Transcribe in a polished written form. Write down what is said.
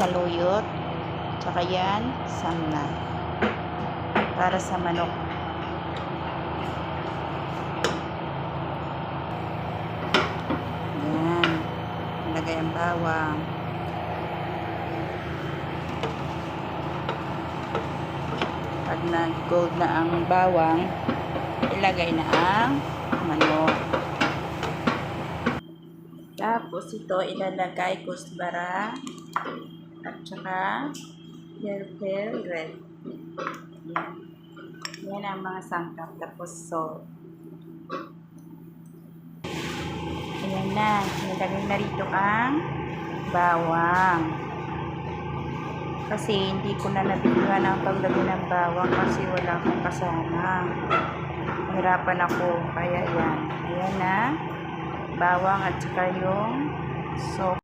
saluyot. Tsaka yan, samna. Para sa manok. Yan. Ilagay ang bawang. Pag nag-gold na ang bawang, ilagay na ang manok. Tapos ito ilalagay kusbara at saka purple red. Yan. Yan ang mga sangkap. Tapos salt. Ayan na. Nilagay na rito ang bawang. Kasi hindi ko na nabigyan ang paglagay ng bawang kasi wala akong kasama. Mahirapan ako. Kaya yan. Ayan na. Bawang at saka yung salt.